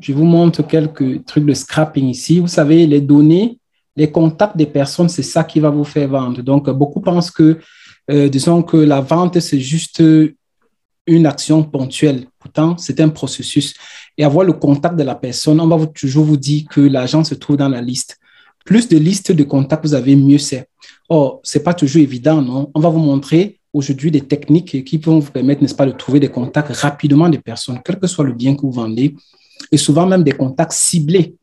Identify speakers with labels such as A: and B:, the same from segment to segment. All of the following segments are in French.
A: Je vous montre quelques trucs de scrapping ici. Vous savez, les données, les contacts des personnes, c'est ça qui va vous faire vendre. Donc, beaucoup pensent que, disons que la vente, c'est juste une action ponctuelle. Pourtant, c'est un processus. Et avoir le contact de la personne, on va toujours vous dire que l'argent se trouve dans la liste. Plus de listes de contacts vous avez, mieux c'est. Or, ce n'est pas toujours évident, non? On va vous montrer aujourd'hui des techniques qui vont vous permettre, n'est-ce pas, de trouver des contacts rapidement des personnes, quel que soit le bien que vous vendez, et souvent même des contacts ciblés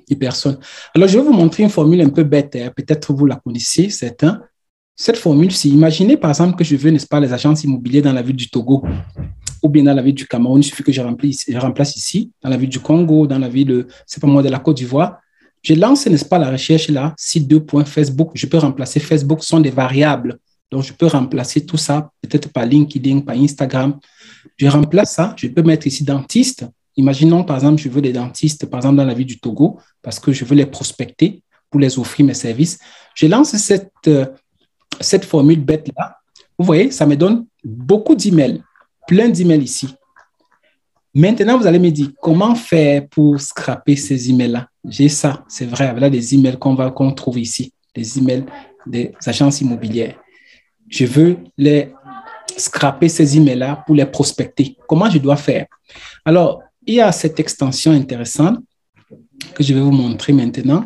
A: des personnes. Alors, je vais vous montrer une formule un peu bête, hein. Peut-être vous la connaissez, certains. Cette formule-ci, imaginez par exemple que je veux, n'est-ce pas, les agences immobilières dans la ville du Togo ou bien dans la ville du Cameroun. Il suffit que je remplace ici, dans la ville du Congo, dans la ville, c'est pas moi, de la Côte d'Ivoire. Je lance, n'est-ce pas, la recherche là, site 2.facebook. Je peux remplacer Facebook, ce sont des variables. Donc, je peux remplacer tout ça, peut-être par LinkedIn, par Instagram. Je remplace ça, je peux mettre ici dentiste. Imaginons, par exemple, je veux des dentistes, par exemple, dans la ville du Togo, parce que je veux les prospecter pour les offrir mes services. Je lance cette formule bête-là. Vous voyez, ça me donne beaucoup d'emails, plein d'emails ici. Maintenant, vous allez me dire, comment faire pour scraper ces emails-là? J'ai ça, c'est vrai, voilà des emails qu'on trouve ici, des emails des agences immobilières. Je veux les scraper ces emails-là pour les prospecter. Comment je dois faire? Alors, il y a cette extension intéressante que je vais vous montrer maintenant.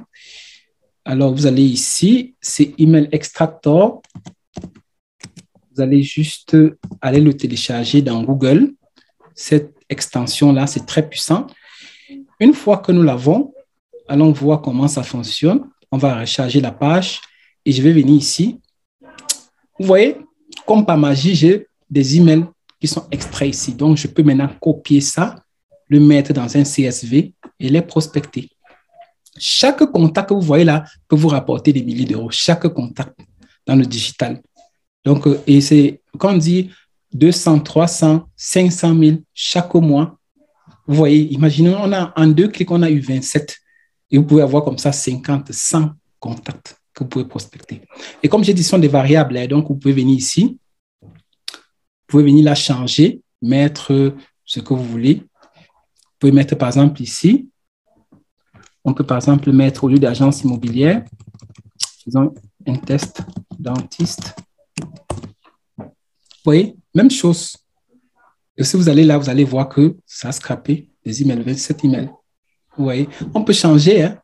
A: Alors, vous allez ici, c'est Email Extractor. Vous allez juste aller le télécharger dans Google. Cette extension-là, c'est très puissant. Une fois que nous l'avons, allons voir comment ça fonctionne. On va recharger la page et je vais venir ici. Vous voyez, comme par magie, j'ai des emails qui sont extraits ici. Donc, je peux maintenant copier ça, le mettre dans un CSV et les prospecter. Chaque contact que vous voyez là peut vous rapporter des milliers d'euros. Chaque contact dans le digital. Donc, et c'est, quand on dit 200, 300, 500 000 chaque mois, vous voyez, imaginez, en 2 clics, on a eu 27. Et vous pouvez avoir comme ça 50, 100 contacts que vous pouvez prospecter. Et comme j'ai dit, ce sont des variables, hein, donc vous pouvez venir ici, vous pouvez venir la changer, mettre ce que vous voulez. Vous pouvez mettre par exemple ici, on peut par exemple mettre au lieu d'agence immobilière, faisons un test dentiste. Vous voyez, même chose. Et si vous allez là, vous allez voir que ça a scrappé des emails, 27 emails. Vous voyez, on peut changer, hein.